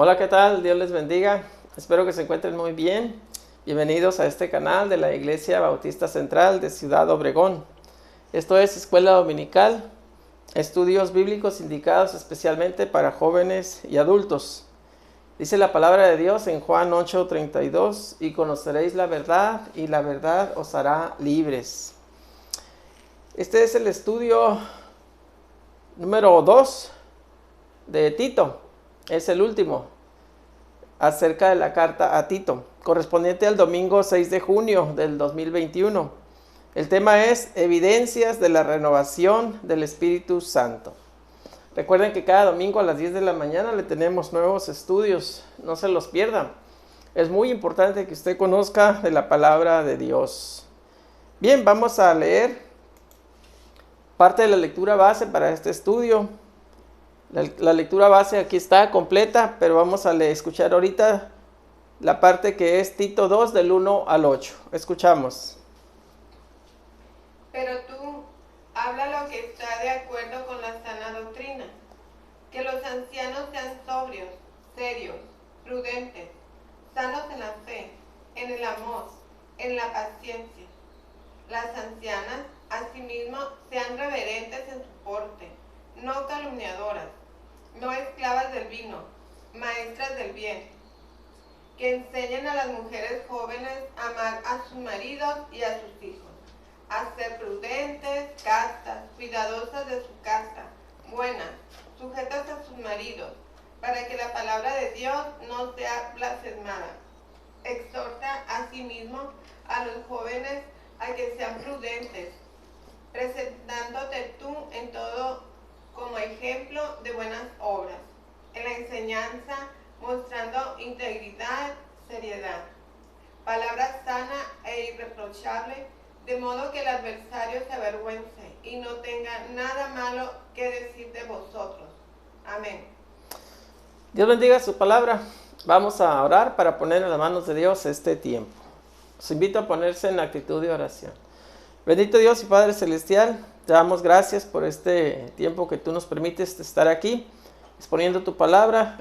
Hola, ¿qué tal? Dios les bendiga. Espero que se encuentren muy bien. Bienvenidos a este canal de la Iglesia Bautista Central de Ciudad Obregón. Esto es Escuela Dominical, estudios bíblicos indicados especialmente para jóvenes y adultos. Dice la palabra de Dios en Juan 8:32, y conoceréis la verdad, y la verdad os hará libres. Este es el estudio número 2 de Tito. Es el último acerca de la carta a Tito, correspondiente al domingo 6 de junio del 2021. El tema es evidencias de la renovación del Espíritu Santo. Recuerden que cada domingo a las 10 de la mañana le tenemos nuevos estudios, no se los pierdan. Es muy importante que usted conozca de la palabra de Dios. Bien, vamos a leer parte de la lectura base para este estudio. La lectura base aquí está completa, pero vamos a escuchar ahorita la parte que es Tito 2 del 1 al 8. Escuchamos. Pero tú habla lo que está de acuerdo con la sana doctrina, que los ancianos sean sobrios, serios, prudentes, sanos en la fe, en el amor, en la paciencia. Las ancianas, asimismo, sean reverentes en su porte, no calumniadoras, no esclavas del vino, maestras del bien, que enseñen a las mujeres jóvenes a amar a sus maridos y a sus hijos, a ser prudentes, castas, cuidadosas de su casa, buenas, sujetas a sus maridos, para que la palabra de Dios no sea blasfemada. Exhorta asimismo a los jóvenes a que sean prudentes, presentándote tú en todo como ejemplo de buenas obras, en la enseñanza mostrando integridad, seriedad, palabra sana e irreprochable, de modo que el adversario se avergüence y no tenga nada malo que decir de vosotros. Amén. Dios bendiga su palabra. Vamos a orar para poner en las manos de Dios este tiempo. Os invito a ponerse en actitud de oración. Bendito Dios y Padre Celestial, te damos gracias por este tiempo que tú nos permites estar aquí, exponiendo tu palabra,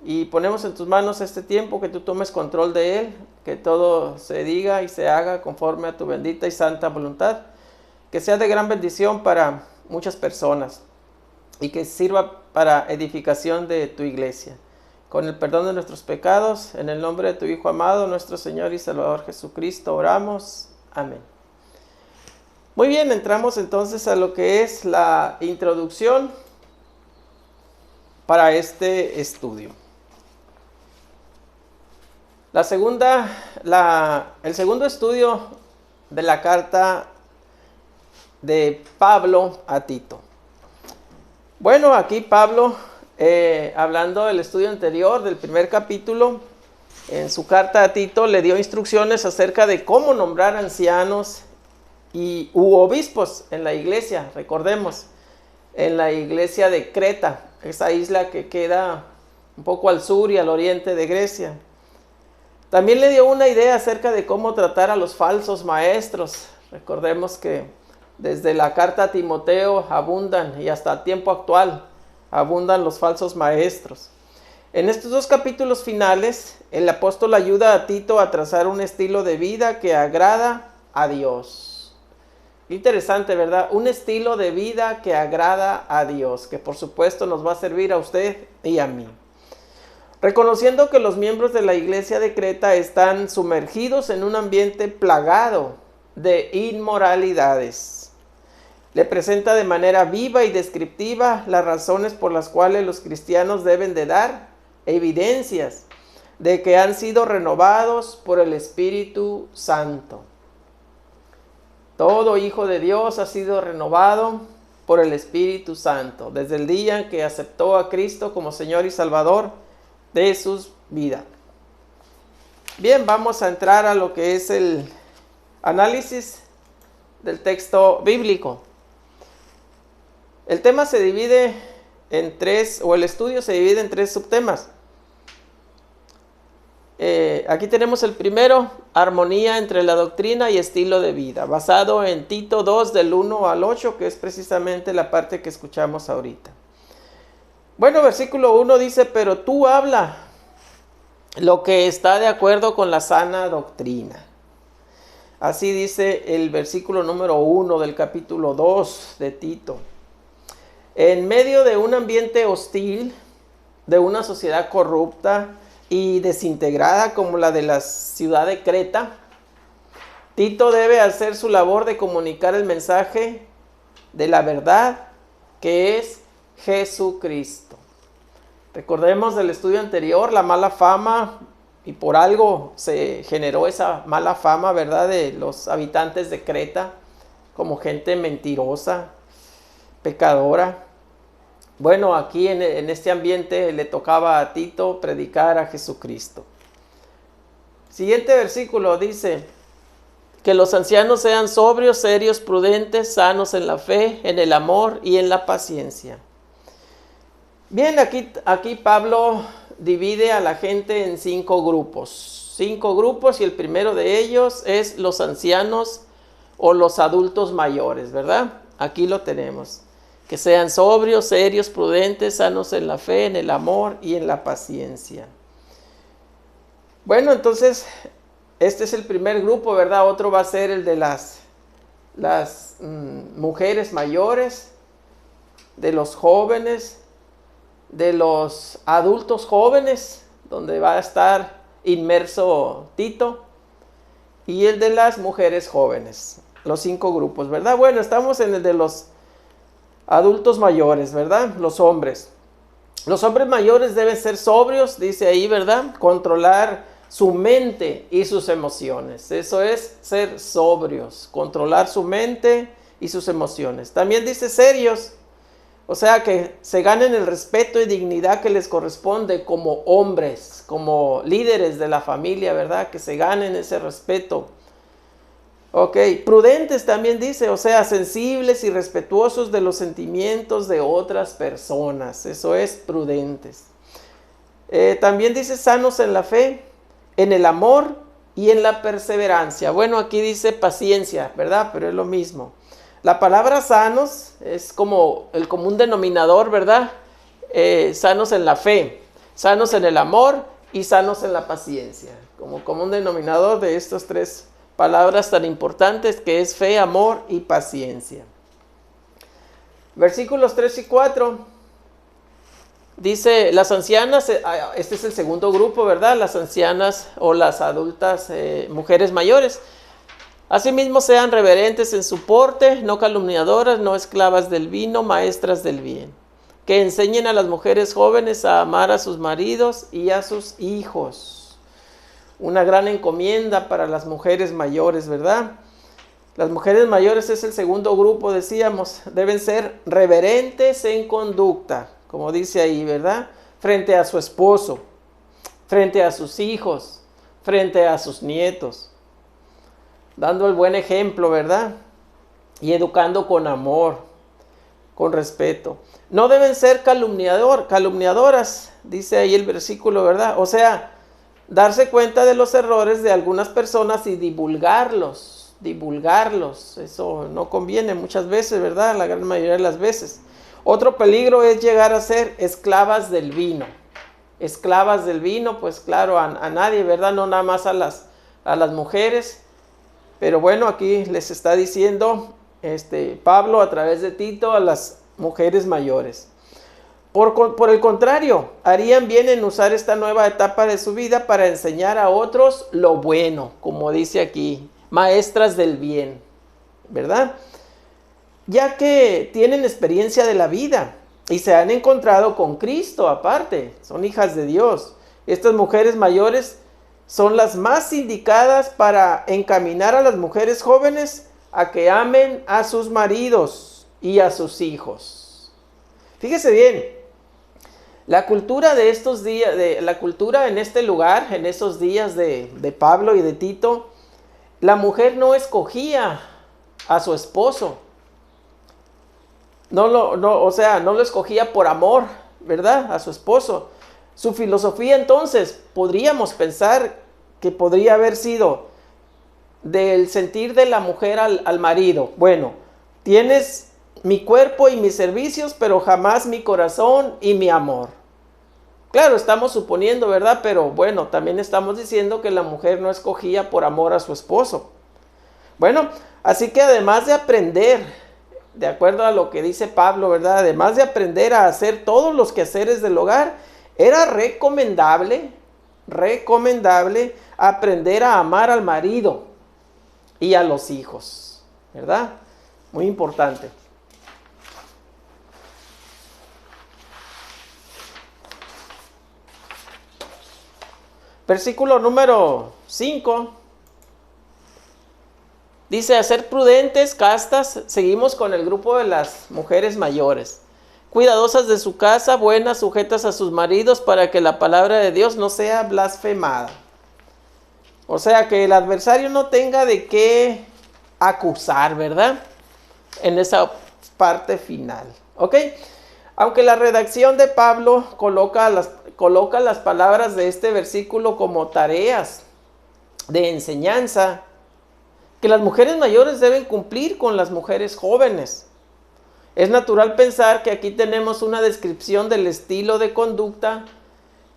y ponemos en tus manos este tiempo, que tú tomes control de él, que todo se diga y se haga conforme a tu bendita y santa voluntad, que sea de gran bendición para muchas personas y que sirva para edificación de tu iglesia. Con el perdón de nuestros pecados, en el nombre de tu Hijo amado, nuestro Señor y Salvador Jesucristo, oramos. Amén. Muy bien, entramos entonces a lo que es la introducción para este estudio. El segundo estudio de la carta de Pablo a Tito. Bueno, aquí Pablo, hablando del estudio anterior, del primer capítulo, en su carta a Tito le dio instrucciones acerca de cómo nombrar ancianos u obispos en la iglesia. Recordemos, en la iglesia de Creta, esa isla que queda un poco al sur y al oriente de Grecia. También le dio una idea acerca de cómo tratar a los falsos maestros. Recordemos que desde la carta a Timoteo abundan, y hasta el tiempo actual abundan los falsos maestros. En estos dos capítulos finales, el apóstol ayuda a Tito a trazar un estilo de vida que agrada a Dios. Interesante, ¿verdad? Un estilo de vida que agrada a Dios, que por supuesto nos va a servir a usted y a mí. Reconociendo que los miembros de la iglesia de Creta están sumergidos en un ambiente plagado de inmoralidades. Le presenta de manera viva y descriptiva las razones por las cuales los cristianos deben de dar evidencias de que han sido renovados por el Espíritu Santo. Todo hijo de Dios ha sido renovado por el Espíritu Santo desde el día en que aceptó a Cristo como Señor y Salvador de sus vidas. Bien, vamos a entrar a lo que es el análisis del texto bíblico. El tema se divide en tres, o el estudio se divide en tres subtemas. Aquí tenemos el primero, armonía entre la doctrina y estilo de vida, basado en Tito 2 del 1 al 8, que es precisamente la parte que escuchamos ahorita. Bueno, versículo 1 dice, pero tú habla lo que está de acuerdo con la sana doctrina. Así dice el versículo número 1 del capítulo 2 de Tito. En medio de un ambiente hostil, de una sociedad corrupta y desintegrada como la de la ciudad de Creta, Tito debe hacer su labor de comunicar el mensaje de la verdad, que es Jesucristo. Recordemos del estudio anterior, la mala fama, y por algo se generó esa mala fama, ¿verdad?, de los habitantes de Creta, como gente mentirosa, pecadora. Bueno, aquí en este ambiente le tocaba a Tito predicar a Jesucristo. Siguiente versículo dice: que los ancianos sean sobrios, serios, prudentes, sanos en la fe, en el amor y en la paciencia. Bien, aquí Pablo divide a la gente en 5 grupos. 5 grupos, y el primero de ellos es los ancianos o los adultos mayores, ¿verdad? Aquí lo tenemos. Que sean sobrios, serios, prudentes, sanos en la fe, en el amor y en la paciencia. Bueno, entonces, este es el primer grupo, ¿verdad? Otro va a ser el de las mujeres mayores, de los jóvenes, de los adultos jóvenes, donde va a estar inmerso Tito, y el de las mujeres jóvenes. Los 5 grupos, ¿verdad? Bueno, estamos en el de los adultos mayores, ¿verdad? Los hombres. Los hombres mayores deben ser sobrios, dice ahí, ¿verdad? Controlar su mente y sus emociones. Eso es ser sobrios, controlar su mente y sus emociones. También dice serios, o sea, que se ganen el respeto y dignidad que les corresponde como hombres, como líderes de la familia, ¿verdad? Que se ganen ese respeto. Ok, prudentes también dice, o sea, sensibles y respetuosos de los sentimientos de otras personas. Eso es prudentes. También dice sanos en la fe, en el amor y en la perseverancia. Bueno, aquí dice paciencia, ¿verdad? Pero es lo mismo. La palabra sanos es como el común denominador, ¿verdad? Sanos en la fe, sanos en el amor y sanos en la paciencia. Como común denominador de estos 3 palabras tan importantes, que es fe, amor y paciencia. Versículos 3 y 4. Dice, las ancianas, este es el segundo grupo, ¿verdad? Las ancianas o las adultas mujeres mayores. Asimismo sean reverentes en su porte, no calumniadoras, no esclavas del vino, maestras del bien. Que enseñen a las mujeres jóvenes a amar a sus maridos y a sus hijos. Una gran encomienda para las mujeres mayores, ¿verdad? Las mujeres mayores es el segundo grupo, decíamos, deben ser reverentes en conducta, como dice ahí, ¿verdad? Frente a su esposo, frente a sus hijos, frente a sus nietos. Dando el buen ejemplo, ¿verdad? Y educando con amor, con respeto. No deben ser calumniadoras, dice ahí el versículo, ¿verdad? O sea, darse cuenta de los errores de algunas personas y divulgarlos. Eso no conviene muchas veces, ¿verdad? La gran mayoría de las veces. Otro peligro es llegar a ser esclavas del vino. Esclavas del vino, pues claro, a nadie, ¿verdad? No nada más a las mujeres. Pero bueno, aquí les está diciendo Pablo a través de Tito a las mujeres mayores. Por el contrario, harían bien en usar esta nueva etapa de su vida para enseñar a otros lo bueno, como dice aquí, maestras del bien, ¿verdad? Ya que tienen experiencia de la vida y se han encontrado con Cristo aparte, son hijas de Dios. Estas mujeres mayores son las más indicadas para encaminar a las mujeres jóvenes a que amen a sus maridos y a sus hijos. Fíjese bien, la cultura de estos días, la cultura en este lugar, en esos días de Pablo y de Tito, la mujer no escogía a su esposo. No lo escogía por amor, ¿verdad? A su esposo. Su filosofía entonces, podríamos pensar que podría haber sido del sentir de la mujer al marido. Bueno, tienes mi cuerpo y mis servicios, pero jamás mi corazón y mi amor. Claro, estamos suponiendo, ¿verdad? Pero bueno, también estamos diciendo que la mujer no escogía por amor a su esposo. Bueno, así que además de aprender, de acuerdo a lo que dice Pablo, ¿verdad? Además de aprender a hacer todos los quehaceres del hogar, era recomendable aprender a amar al marido y a los hijos, ¿verdad? Muy importante. Versículo número 5. Dice, a ser prudentes, castas, seguimos con el grupo de las mujeres mayores. Cuidadosas de su casa, buenas, sujetas a sus maridos, para que la palabra de Dios no sea blasfemada. O sea, que el adversario no tenga de qué acusar, ¿verdad? En esa parte final, ¿ok? Aunque la redacción de Pablo coloca las palabras de este versículo como tareas de enseñanza, que las mujeres mayores deben cumplir con las mujeres jóvenes. Es natural pensar que aquí tenemos una descripción del estilo de conducta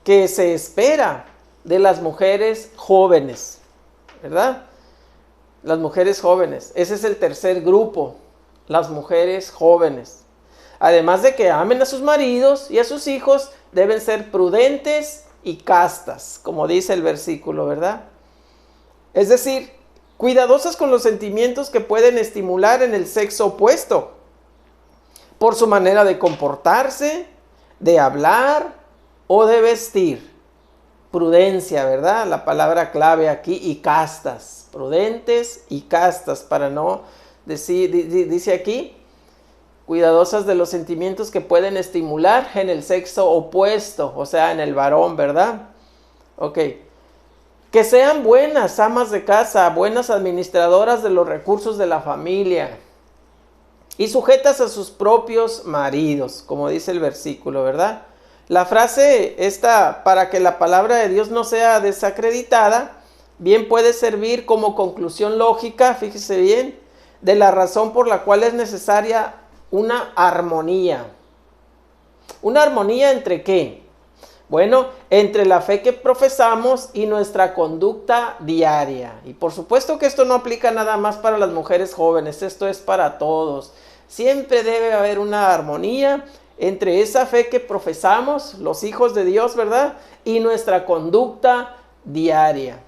que se espera de las mujeres jóvenes, ¿verdad? Las mujeres jóvenes. Ese es el tercer grupo, las mujeres jóvenes. Además de que amen a sus maridos y a sus hijos, deben ser prudentes y castas, como dice el versículo, ¿verdad? Es decir, cuidadosas con los sentimientos que pueden estimular en el sexo opuesto, por su manera de comportarse, de hablar o de vestir. Prudencia, ¿verdad? La palabra clave aquí, y castas, prudentes y castas, para no decir, dice aquí, cuidadosas de los sentimientos que pueden estimular en el sexo opuesto, o sea, en el varón, ¿verdad? Ok. Que sean buenas amas de casa, buenas administradoras de los recursos de la familia y sujetas a sus propios maridos, como dice el versículo, ¿verdad? La frase esta, para que la palabra de Dios no sea desacreditada, bien puede servir como conclusión lógica, fíjese bien, de la razón por la cual es necesaria una armonía. ¿Una armonía entre qué? Bueno, entre la fe que profesamos y nuestra conducta diaria. Y por supuesto que esto no aplica nada más para las mujeres jóvenes, esto es para todos. Siempre debe haber una armonía entre esa fe que profesamos, los hijos de Dios, ¿verdad? Y nuestra conducta diaria.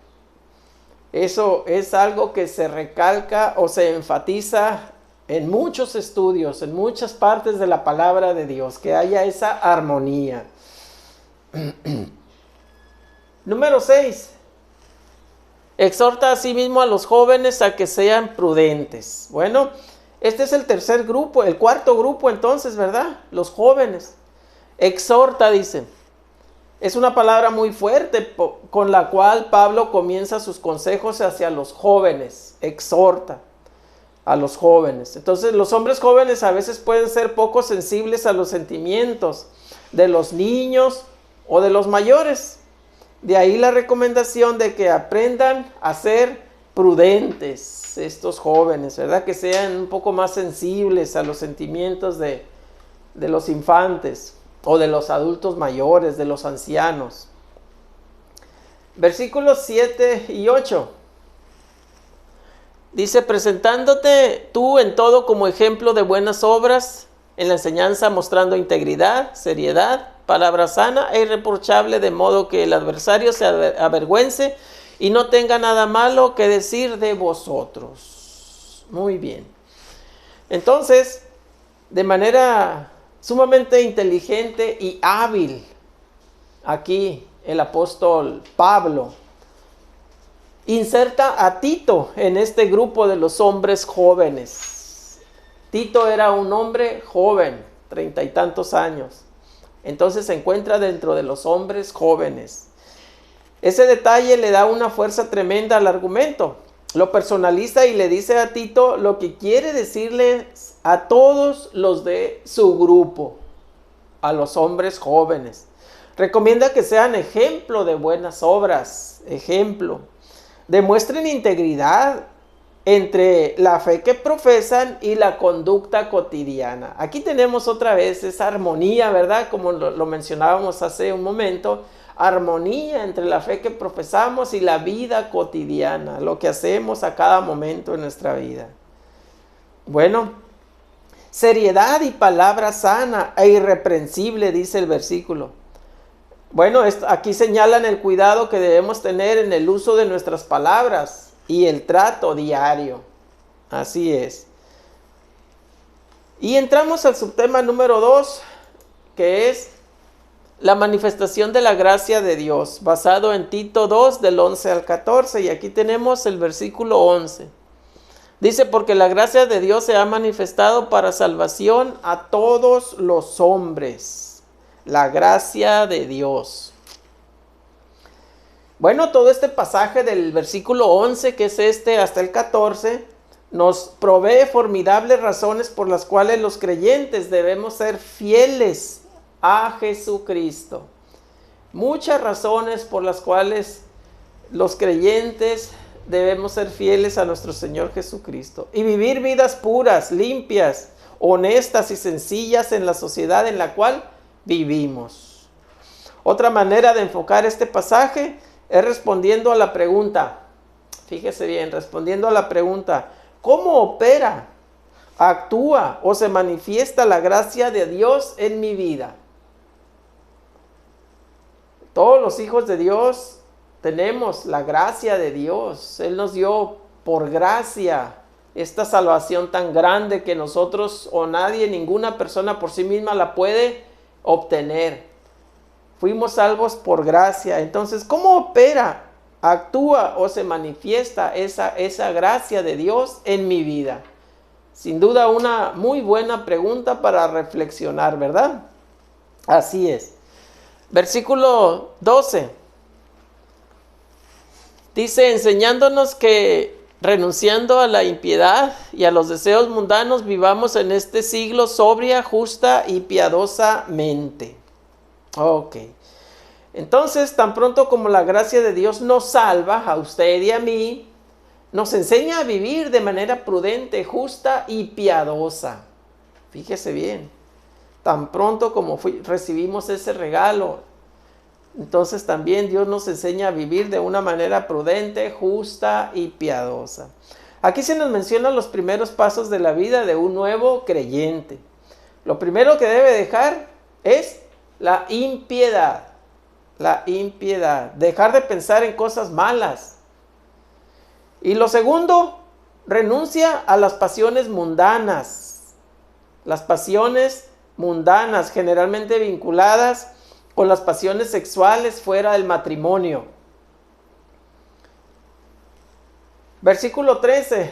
Eso es algo que se recalca o se enfatiza en muchos estudios, en muchas partes de la palabra de Dios, que haya esa armonía. Número 6. Exhorta asimismo a los jóvenes a que sean prudentes. Bueno, este es el tercer grupo, el cuarto grupo entonces, ¿verdad? Los jóvenes. Exhorta, dice. Es una palabra muy fuerte con la cual Pablo comienza sus consejos hacia los jóvenes. Exhorta a los jóvenes. Entonces, los hombres jóvenes a veces pueden ser poco sensibles a los sentimientos de los niños o de los mayores. De ahí la recomendación de que aprendan a ser prudentes estos jóvenes, ¿verdad? Que sean un poco más sensibles a los sentimientos de los infantes o de los adultos mayores, de los ancianos. Versículos 7 y 8. Dice, presentándote tú en todo como ejemplo de buenas obras, en la enseñanza mostrando integridad, seriedad, palabra sana e irreprochable, de modo que el adversario se avergüence y no tenga nada malo que decir de vosotros. Muy bien. Entonces, de manera sumamente inteligente y hábil, aquí el apóstol Pablo inserta a Tito en este grupo de los hombres jóvenes. Tito era un hombre joven, 30 y tantos años. Entonces se encuentra dentro de los hombres jóvenes. Ese detalle le da una fuerza tremenda al argumento. Lo personaliza y le dice a Tito lo que quiere decirles a todos los de su grupo, a los hombres jóvenes. Recomienda que sean ejemplo de buenas obras, ejemplo. Demuestren integridad entre la fe que profesan y la conducta cotidiana. Aquí tenemos otra vez esa armonía, ¿verdad? Como lo mencionábamos hace un momento, armonía entre la fe que profesamos y la vida cotidiana, lo que hacemos a cada momento en nuestra vida. Bueno, seriedad y palabra sana e irreprensible, dice el versículo. Bueno, aquí señalan el cuidado que debemos tener en el uso de nuestras palabras y el trato diario. Así es. Y entramos al subtema número 2, que es la manifestación de la gracia de Dios, basado en Tito 2, del 11 al 14. Y aquí tenemos el versículo 11. Dice, porque la gracia de Dios se ha manifestado para salvación a todos los hombres. La gracia de Dios. Bueno, todo este pasaje del versículo 11, que es hasta el 14, nos provee formidables razones por las cuales los creyentes debemos ser fieles a Jesucristo. Muchas razones por las cuales los creyentes debemos ser fieles a nuestro Señor Jesucristo y vivir vidas puras, limpias, honestas y sencillas en la sociedad en la cual vivimos. Otra manera de enfocar este pasaje es respondiendo a la pregunta, fíjese bien, respondiendo a la pregunta, ¿cómo opera, actúa o se manifiesta la gracia de Dios en mi vida? Todos los hijos de Dios tenemos la gracia de Dios. Él nos dio por gracia esta salvación tan grande que nosotros o nadie, ninguna persona por sí misma la puede obtener. Fuimos salvos por gracia. Entonces, ¿cómo opera, actúa o se manifiesta esa gracia de Dios en mi vida? Sin duda una muy buena pregunta para reflexionar, ¿verdad? Así es. Versículo 12. Dice, enseñándonos que renunciando a la impiedad y a los deseos mundanos, vivamos en este siglo sobria, justa y piadosamente. Ok. Entonces, tan pronto como la gracia de Dios nos salva, a usted y a mí, nos enseña a vivir de manera prudente, justa y piadosa. Fíjese bien. Tan pronto como recibimos ese regalo, entonces también Dios nos enseña a vivir de una manera prudente, justa y piadosa. Aquí se nos mencionan los primeros pasos de la vida de un nuevo creyente. Lo primero que debe dejar es la impiedad. La impiedad. Dejar de pensar en cosas malas. Y lo segundo, renuncia a las pasiones mundanas. Las pasiones mundanas, generalmente vinculadas con las pasiones sexuales fuera del matrimonio. Versículo 13.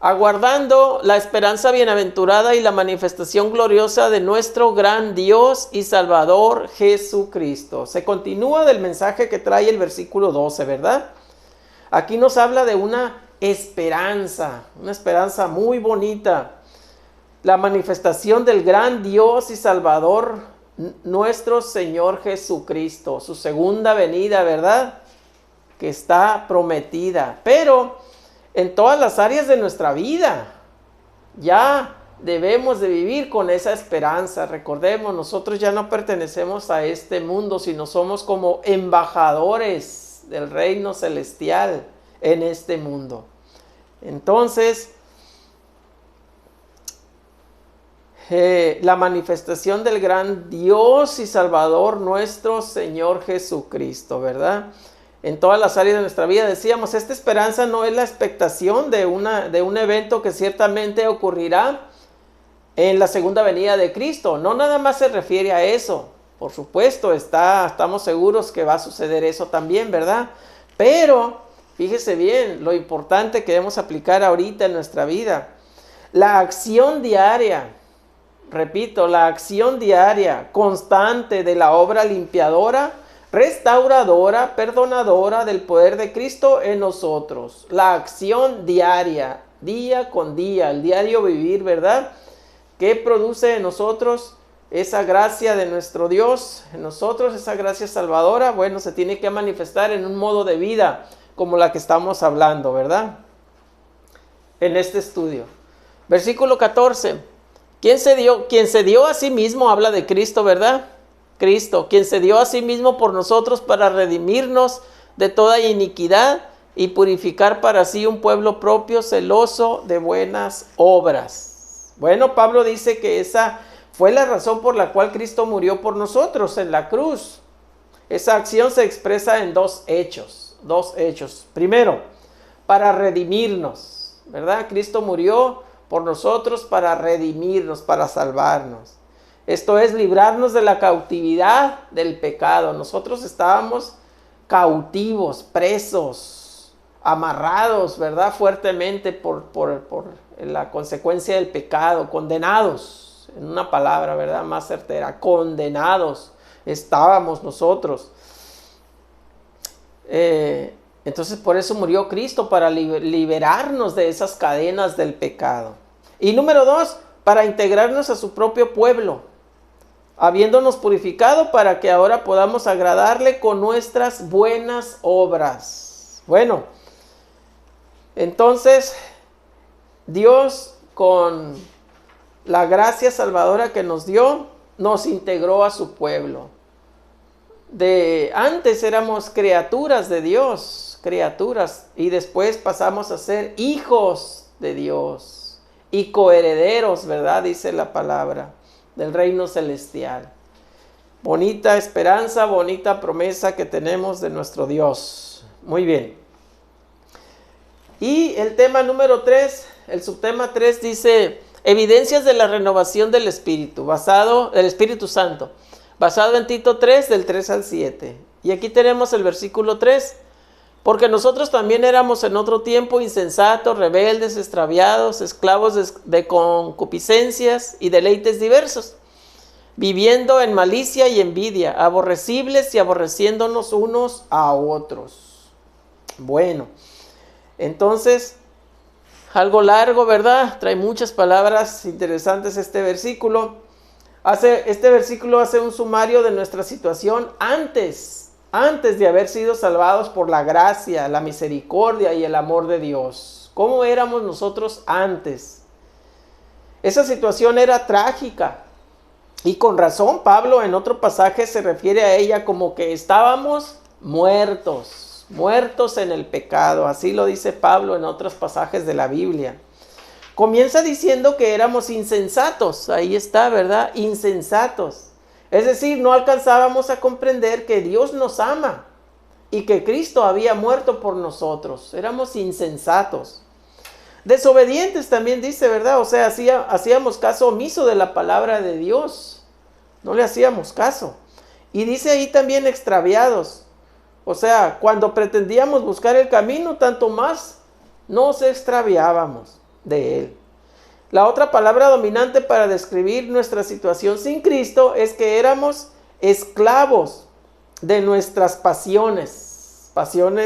Aguardando la esperanza bienaventurada y la manifestación gloriosa de nuestro gran Dios y Salvador Jesucristo. Se continúa del mensaje que trae el versículo 12, ¿verdad? Aquí nos habla de una esperanza muy bonita. La manifestación del gran Dios y Salvador, nuestro Señor Jesucristo, su segunda venida, ¿verdad? Que está prometida, pero en todas las áreas de nuestra vida ya debemos de vivir con esa esperanza. Recordemos, nosotros ya no pertenecemos a este mundo, sino somos como embajadores del reino celestial en este mundo. Entonces, la manifestación del gran Dios y Salvador nuestro Señor Jesucristo, ¿verdad? En todas las áreas de nuestra vida, decíamos, esta esperanza no es la expectación de un evento que ciertamente ocurrirá en la segunda venida de Cristo. No nada más se refiere a eso. Por supuesto, estamos seguros que va a suceder eso también, ¿verdad? Pero, fíjese bien, lo importante que debemos aplicar ahorita en nuestra vida. La acción diaria. Repito, la acción diaria, constante de la obra limpiadora, restauradora, perdonadora del poder de Cristo en nosotros. La acción diaria, día con día, el diario vivir, ¿verdad? ¿Qué produce en nosotros esa gracia de nuestro Dios? En nosotros esa gracia salvadora, bueno, se tiene que manifestar en un modo de vida como la que estamos hablando, ¿verdad? en este estudio. Versículo 14. Quien se dio a sí mismo, habla de Cristo, ¿verdad? Cristo, quien se dio a sí mismo por nosotros para redimirnos de toda iniquidad y purificar para sí un pueblo propio, celoso de buenas obras. Bueno, Pablo dice que esa fue la razón por la cual Cristo murió por nosotros en la cruz. Esa acción se expresa en dos hechos. Primero, para redimirnos, ¿verdad? Cristo murió por nosotros para redimirnos, para salvarnos. Esto es librarnos de la cautividad del pecado. Nosotros estábamos cautivos, presos, amarrados, ¿verdad? Fuertemente por la consecuencia del pecado, condenados, en una palabra, ¿verdad? Más certera, condenados estábamos nosotros. Entonces por eso murió Cristo, para liberarnos de esas cadenas del pecado. Y número 2, para integrarnos a su propio pueblo, habiéndonos purificado para que ahora podamos agradarle con nuestras buenas obras. Bueno, entonces Dios, con la gracia salvadora que nos dio, nos integró a su pueblo. Antes éramos criaturas de Dios, y después pasamos a ser hijos de Dios y coherederos, ¿verdad? Dice la palabra, del reino celestial. Bonita esperanza, bonita promesa que tenemos de nuestro Dios. Muy bien. Y el tema número 3, el subtema 3 dice: evidencias de la renovación del Espíritu, del Espíritu Santo, basado en Tito 3, del 3 al 7. Y aquí tenemos el versículo 3. Porque nosotros también éramos en otro tiempo insensatos, rebeldes, extraviados, esclavos de concupiscencias y deleites diversos, viviendo en malicia y envidia, aborrecibles y aborreciéndonos unos a otros. Bueno, entonces, algo largo, ¿verdad? Trae muchas palabras interesantes este versículo. Este versículo hace un sumario de nuestra situación antes de haber sido salvados por la gracia, la misericordia y el amor de Dios. ¿Cómo éramos nosotros antes? Esa situación era trágica. Y con razón, Pablo en otro pasaje se refiere a ella como que estábamos muertos en el pecado. Así lo dice Pablo en otros pasajes de la Biblia. Comienza diciendo que éramos insensatos. Ahí está, ¿verdad? Insensatos. Es decir, no alcanzábamos a comprender que Dios nos ama y que Cristo había muerto por nosotros. Éramos insensatos. Desobedientes también dice, ¿verdad? O sea, hacíamos caso omiso de la palabra de Dios. No le hacíamos caso. Y dice ahí también extraviados. O sea, cuando pretendíamos buscar el camino, tanto más nos extraviábamos de él. La otra palabra dominante para describir nuestra situación sin Cristo es que éramos esclavos de nuestras pasiones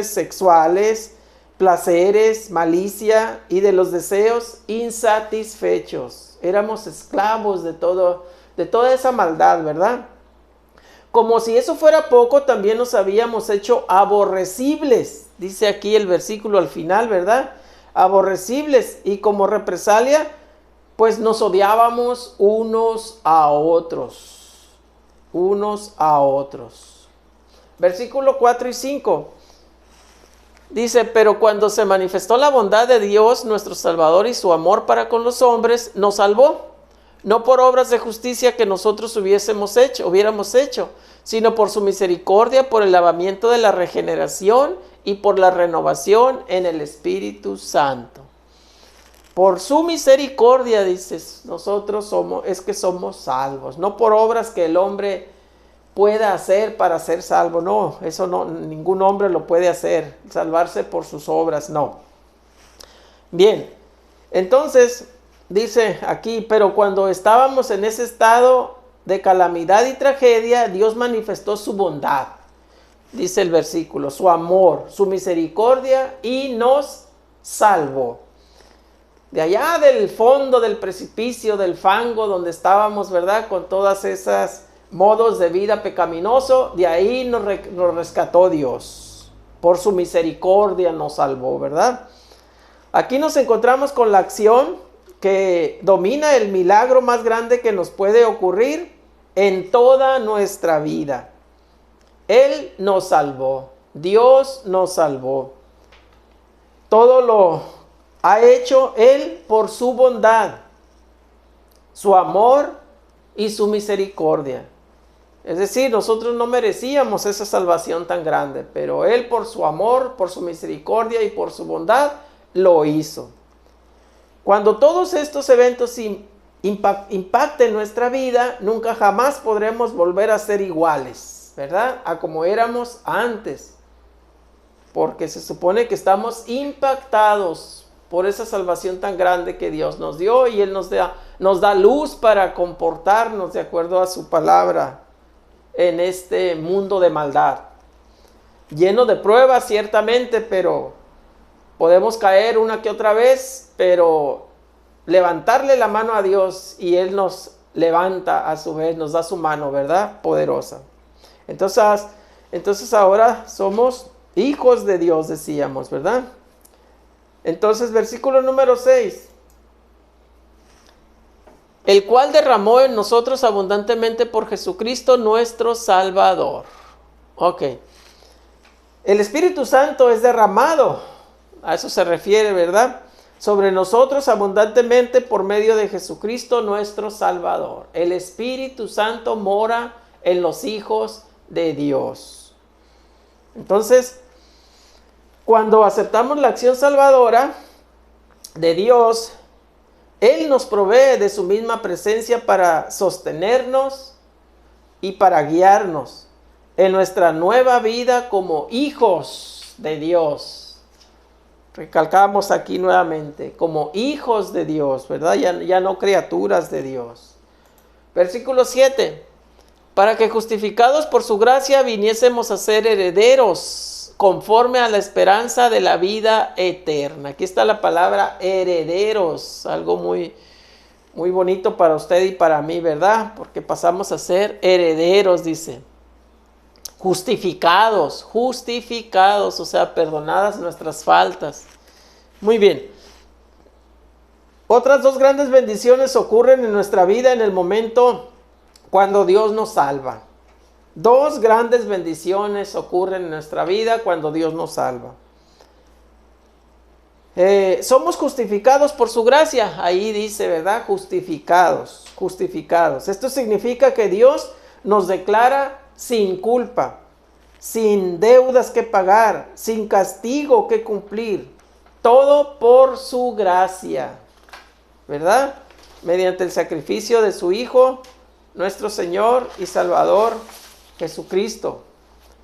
sexuales, placeres, malicia y de los deseos insatisfechos. Éramos esclavos de toda esa maldad, ¿verdad? Como si eso fuera poco, también nos habíamos hecho aborrecibles. Dice aquí el versículo al final, ¿verdad? Aborrecibles, y como represalia, pues nos odiábamos unos a otros. Versículo 4 y 5. Dice: pero cuando se manifestó la bondad de Dios, nuestro Salvador, y su amor para con los hombres, nos salvó, no por obras de justicia que nosotros hubiéramos hecho, sino por su misericordia, por el lavamiento de la regeneración y por la renovación en el Espíritu Santo. Por su misericordia, dices, nosotros somos salvos, no por obras que el hombre pueda hacer para ser salvo. No, eso no, ningún hombre lo puede hacer, salvarse por sus obras, no. Bien, entonces dice aquí: pero cuando estábamos en ese estado de calamidad y tragedia, Dios manifestó su bondad, dice el versículo, su amor, su misericordia, y nos salvó. De allá del fondo del precipicio, del fango donde estábamos, ¿verdad? Con todas esas modos de vida pecaminoso, de ahí nos rescató Dios. Por su misericordia nos salvó, ¿verdad? Aquí nos encontramos con la acción que domina el milagro más grande que nos puede ocurrir en toda nuestra vida. Él nos salvó, Dios nos salvó. Todo lo ha hecho Él por su bondad, su amor y su misericordia. Es decir, nosotros no merecíamos esa salvación tan grande, pero Él por su amor, por su misericordia y por su bondad, lo hizo. Cuando todos estos eventos impacten nuestra vida, nunca jamás podremos volver a ser iguales, ¿verdad? A como éramos antes. Porque se supone que estamos impactados por esa salvación tan grande que Dios nos dio y Él nos da luz para comportarnos de acuerdo a su palabra en este mundo de maldad. Lleno de pruebas, ciertamente, pero podemos caer una que otra vez, pero levantarle la mano a Dios y Él nos levanta a su vez, nos da su mano, ¿verdad? Poderosa. Entonces ahora somos hijos de Dios, decíamos, ¿verdad? Entonces, versículo número 6. El cual derramó en nosotros abundantemente por Jesucristo nuestro Salvador. Ok. El Espíritu Santo es derramado, a eso se refiere, ¿verdad? Sobre nosotros abundantemente por medio de Jesucristo nuestro Salvador. El Espíritu Santo mora en los hijos de Dios. Entonces, cuando aceptamos la acción salvadora de Dios, Él nos provee de su misma presencia para sostenernos y para guiarnos en nuestra nueva vida como hijos de Dios. Recalcamos aquí nuevamente, como hijos de Dios, ¿verdad? Ya no criaturas de Dios. Versículo 7. Para que justificados por su gracia viniésemos a ser herederos conforme a la esperanza de la vida eterna. Aquí está la palabra herederos, algo muy, muy bonito para usted y para mí, ¿verdad? Porque pasamos a ser herederos, dice. Justificados, o sea, perdonadas nuestras faltas. Muy bien. Otras dos grandes bendiciones ocurren en nuestra vida en el momento cuando Dios nos salva. Dos grandes bendiciones ocurren en nuestra vida cuando Dios nos salva. Somos justificados por su gracia. Ahí dice, ¿verdad? Justificados. Esto significa que Dios nos declara sin culpa, sin deudas que pagar, sin castigo que cumplir. Todo por su gracia, ¿verdad? Mediante el sacrificio de su Hijo, nuestro Señor y Salvador, Jesucristo,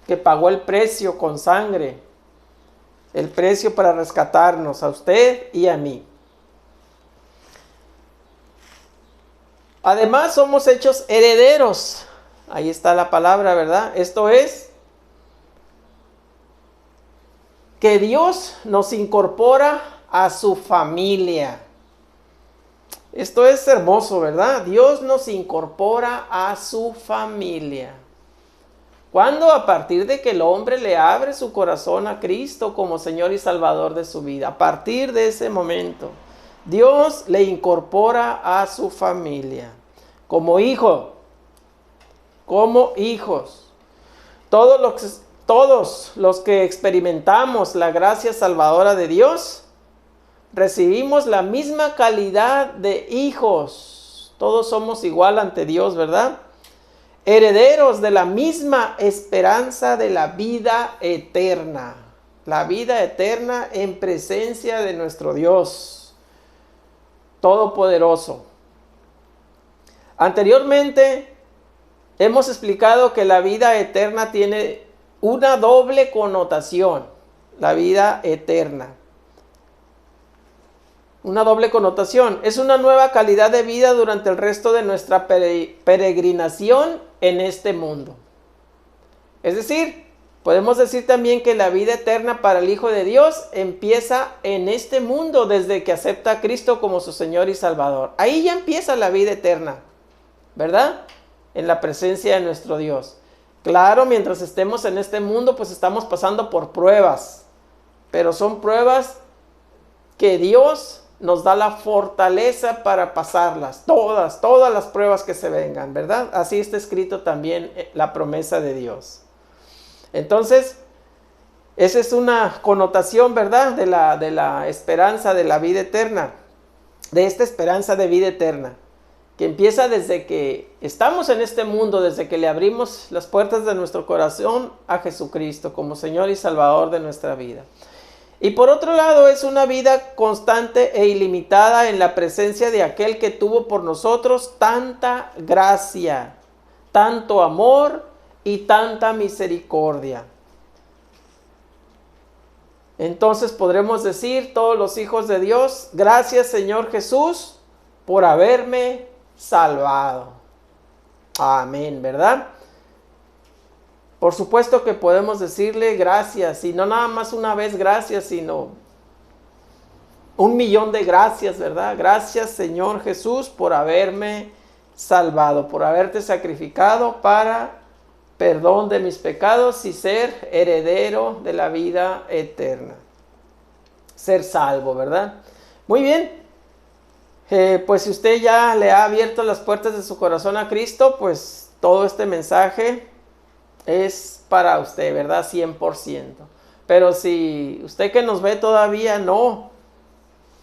que pagó el precio con sangre, el precio para rescatarnos a usted y a mí. Además somos hechos herederos. Ahí está la palabra, ¿verdad? Esto es que Dios nos incorpora a su familia. Esto es hermoso, ¿verdad? Dios nos incorpora a su familia. ¿Cuándo? A partir de que el hombre le abre su corazón a Cristo como Señor y Salvador de su vida. A partir de ese momento, Dios le incorpora a su familia como hijo, como hijos. Todos los que experimentamos la gracia salvadora de Dios, recibimos la misma calidad de hijos. Todos somos igual ante Dios, ¿verdad? Herederos de la misma esperanza de la vida eterna. La vida eterna en presencia de nuestro Dios Todopoderoso. Anteriormente hemos explicado que la vida eterna tiene una doble connotación. La vida eterna. Una doble connotación. Es una nueva calidad de vida durante el resto de nuestra peregrinación en este mundo. Es decir, podemos decir también que la vida eterna para el Hijo de Dios empieza en este mundo desde que acepta a Cristo como su Señor y Salvador. Ahí ya empieza la vida eterna, ¿verdad? En la presencia de nuestro Dios. Claro, mientras estemos en este mundo, pues estamos pasando por pruebas, pero son pruebas que Dios nos da la fortaleza para pasarlas, todas las pruebas que se vengan, ¿verdad? Así está escrito también la promesa de Dios. Entonces, esa es una connotación, ¿verdad? De la esperanza de la vida eterna, de esta esperanza de vida eterna, que empieza desde que estamos en este mundo, desde que le abrimos las puertas de nuestro corazón a Jesucristo como Señor y Salvador de nuestra vida. Y por otro lado, es una vida constante e ilimitada en la presencia de aquel que tuvo por nosotros tanta gracia, tanto amor y tanta misericordia. Entonces podremos decir todos los hijos de Dios, gracias Señor Jesús por haberme salvado. Amén, ¿verdad? Por supuesto que podemos decirle gracias, y no nada más una vez gracias, sino 1,000,000 de gracias, ¿verdad? Gracias Señor Jesús por haberme salvado, por haberte sacrificado para perdón de mis pecados y ser heredero de la vida eterna. Ser salvo, ¿verdad? Muy bien. Pues si usted ya le ha abierto las puertas de su corazón a Cristo, pues todo este mensaje es para usted, ¿verdad? 100%. Pero si usted que nos ve todavía no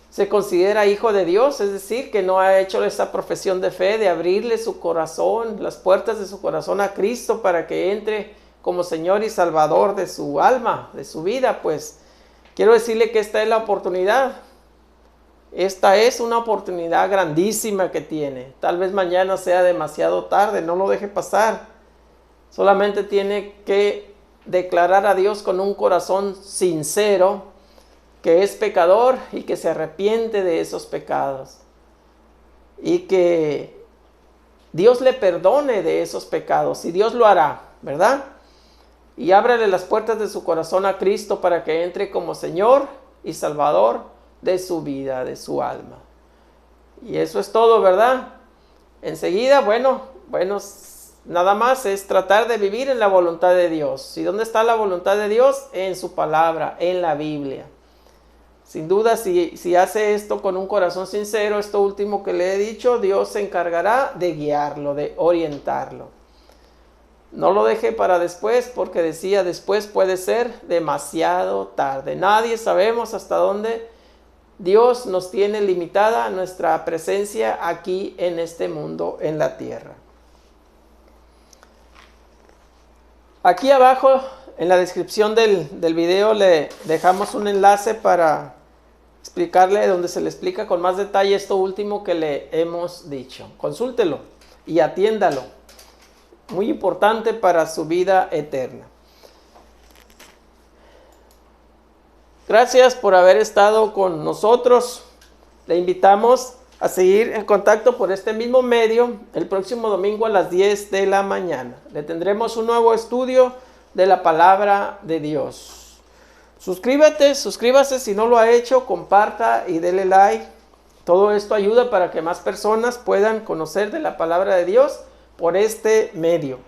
se considera hijo de Dios, es decir, que no ha hecho esa profesión de fe de abrirle su corazón, las puertas de su corazón a Cristo para que entre como Señor y Salvador de su alma, de su vida, pues quiero decirle que esta es la oportunidad. Esta es una oportunidad grandísima que tiene. Tal vez mañana sea demasiado tarde, no lo deje pasar. Solamente tiene que declarar a Dios con un corazón sincero que es pecador y que se arrepiente de esos pecados. Y que Dios le perdone de esos pecados. Y Dios lo hará, ¿verdad? Y ábrale las puertas de su corazón a Cristo para que entre como Señor y Salvador de su vida, de su alma. Y eso es todo, ¿verdad? Enseguida, bueno, nada más es tratar de vivir en la voluntad de Dios. ¿Y dónde está la voluntad de Dios? En su palabra, en la Biblia. Sin duda, si hace esto con un corazón sincero, esto último que le he dicho, Dios se encargará de guiarlo, de orientarlo. No lo deje para después, porque decía, después puede ser demasiado tarde. Nadie sabemos hasta dónde Dios nos tiene limitada nuestra presencia aquí en este mundo, en la tierra. Aquí abajo, en la descripción del video, le dejamos un enlace para explicarle, donde se le explica con más detalle esto último que le hemos dicho. Consúltelo y atiéndalo. Muy importante para su vida eterna. Gracias por haber estado con nosotros. Le invitamos a seguir en contacto por este mismo medio el próximo domingo a las 10 de la mañana. Le tendremos un nuevo estudio de la palabra de Dios. Suscríbase si no lo ha hecho, comparta y dele like. Todo esto ayuda para que más personas puedan conocer de la palabra de Dios por este medio.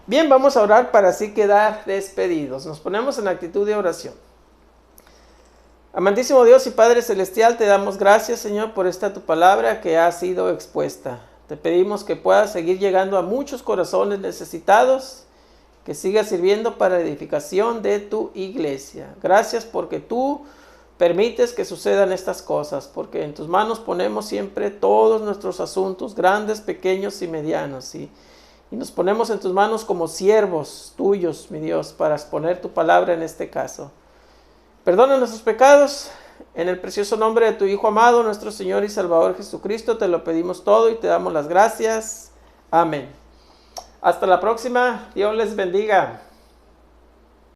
Bien, vamos a orar para así quedar despedidos. Nos ponemos en actitud de oración. Amantísimo Dios y Padre Celestial, te damos gracias, Señor, por esta tu palabra que ha sido expuesta. Te pedimos que pueda seguir llegando a muchos corazones necesitados, que siga sirviendo para la edificación de tu iglesia. Gracias porque tú permites que sucedan estas cosas, porque en tus manos ponemos siempre todos nuestros asuntos, grandes, pequeños y medianos, y nos ponemos en tus manos como siervos tuyos, mi Dios, para exponer tu palabra en este caso. Perdona nuestros pecados, en el precioso nombre de tu Hijo amado, nuestro Señor y Salvador Jesucristo, te lo pedimos todo y te damos las gracias. Amén. Hasta la próxima. Dios les bendiga.